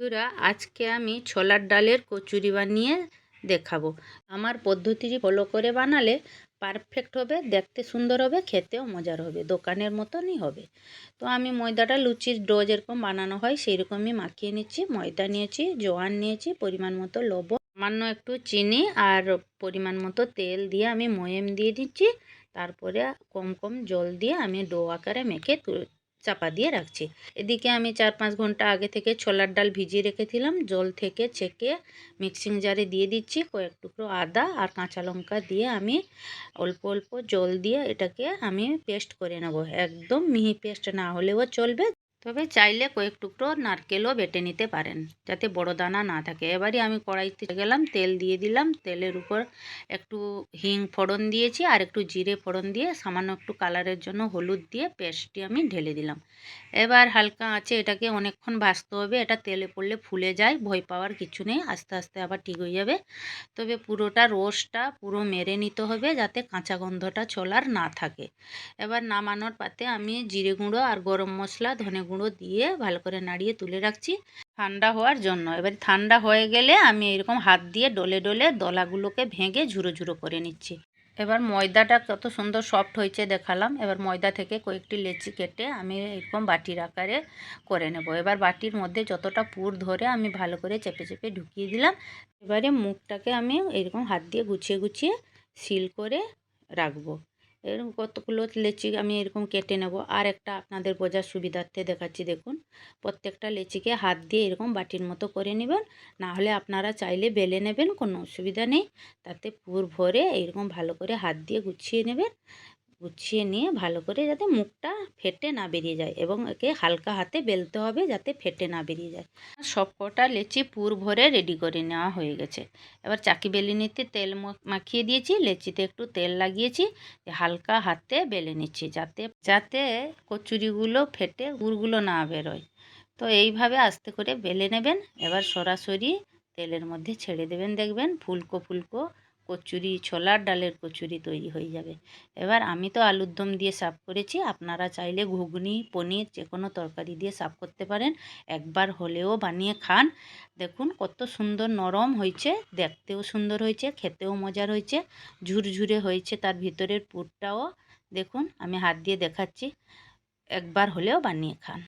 বন্ধুরা, আজকে আমি ছোলার ডালের কচুরি বানিয়ে দেখাবো। আমার পদ্ধতিটি ফলো করে বানালে পারফেক্ট হবে, দেখতে সুন্দর হবে, খেতেও মজার হবে, দোকানের মতনই হবে। তো আমি ময়দাটা লুচির ডো যেরকম বানানো হয় সেই রকমই মাখিয়ে নিচ্ছি। ময়দা নিয়েছি, জোয়ান নিয়েছি, পরিমাণ মতো লবণ, সামান্য একটু চিনি আর পরিমাণ মতো তেল দিয়ে আমি ময়াম দিয়ে দিচ্ছি। তারপরে কম কম জল দিয়ে আমি ডো আকারে মেখে চাপা দিয়ে রাখছি। এদিকে আমি 4-5 ঘন্টা আগে থেকে ছোলার ডাল ভিজিয়ে রেখেছিলাম। জল থেকে ছেঁকে মিক্সিং জারে দিয়ে দিচ্ছি। কয়েক টুকরো আদা আর কাঁচা লঙ্কা দিয়ে আমি অল্প অল্প জল দিয়ে এটাকে আমি পেস্ট করে নেব। একদম মিহি পেস্ট না হলেও চলবে, তবে চাইলে কয়েক টুকরো নারকেলও বেটে নিতে পারেন, যাতে বড় দানা না থাকে। এবারে আমি কড়াইতে গেলাম, তেল দিয়ে দিলাম। তেলের উপর একটু হিং ফোড়ন দিয়েছি আর একটু জিরে ফোড়ন দিয়ে সামান্য একটু কালারের জন্য হলুদ দিয়ে পেস্টটি আমি ঢেলে দিলাম। এবার হালকা আঁচে এটাকে অনেকক্ষণ ভাজতে হবে। এটা তেলে পড়লে ফুলে যায়, ভয় পাওয়ার কিছু নেই, আস্তে আস্তে আবার ঠিক হয়ে যাবে। তবে পুরোটা রসটা পুরো মেরে নিতে হবে, যাতে কাঁচা গন্ধটা ছোলার না থাকে। এবার নামানোর পাতে আমি জিরে গুঁড়ো আর গরম মশলা, ধনে গুঁড়ো দিয়ে ভালো করে নাড়িয়ে তুলে রাখছি ঠান্ডা হওয়ার জন্য। এবার ঠান্ডা হয়ে গেলে আমি এরকম হাত দিয়ে ডলে ডলে দলাগুলোকে ভেঙে ঝুরো ঝুরো করে নিচ্ছি। এবার ময়দাটা কত সুন্দর সফট হয়েছে দেখালাম। এবার ময়দা থেকে কয়েকটি লেচি কেটে আমি এরকম বাটির আকারে করে নেব। এবার বাটির মধ্যে যতটা পুর ধরে আমি ভালো করে চেপে চেপে ঢুকিয়ে দিলাম। এবারে মুখটাকে আমি এরকম হাত দিয়ে গুছিয়ে গুছিয়ে সিল করে রাখবো। এরকম কতগুলো লেচি আমি এরকম কেটে নেব। আর একটা আপনাদের বোঝার সুবিধার্থে দেখাচ্ছি, দেখুন। প্রত্যেকটা লেচিকে হাত দিয়ে এরকম বাটির মতো করে নেবেন, না হলে আপনারা চাইলে বেলে নেবেন, কোনো অসুবিধা নেই। তাতে পুর ভরে এইরকম ভালো করে হাত দিয়ে গুছিয়ে নেবেন। গুছিয়ে নিয়ে ভালো করে যাতে মুখটা ফেটে না বেরিয়ে যায়, এবং একে হালকা হাতে বেলতে হবে যাতে ফেটে না বেরিয়ে যায়। সব কটা লেচি পুর ভরে রেডি করে নেওয়া হয়ে গেছে। এবার চাকি বেলনিতে তেল মাখিয়ে দিয়েছি, লেচিতে একটু তেল লাগিয়েছি, হালকা হাতে বেলে নিচ্ছি যাতে যাতে কচুরিগুলো ফেটে গুড়গুলো না বেরোয়। তো এইভাবে আস্তে করে বেলে নেবেন। এবার সরাসরি তেলের মধ্যে ছেড়ে দেবেন, দেখবেন ফুলকো ফুলকো কচুরি, ছোলার ডালের কচুরি তৈরি হয়ে যাবে। এবার আমি তো আলুর দম দিয়ে সার্ভ করেছি, আপনারা চাইলে ঘুগনি, পনির যে কোনো তরকারি দিয়ে সার্ভ করতে পারেন। একবার হলেও বানিয়ে খান। দেখুন কত সুন্দর নরম হয়েছে, দেখতেও সুন্দর হয়েছে, খেতেও মজার হয়েছে, ঝুরঝুরে হয়েছে তার ভিতরের পুরটাও। দেখুন আমি হাত দিয়ে দেখাচ্ছি, একবার হলেও বানিয়ে খান।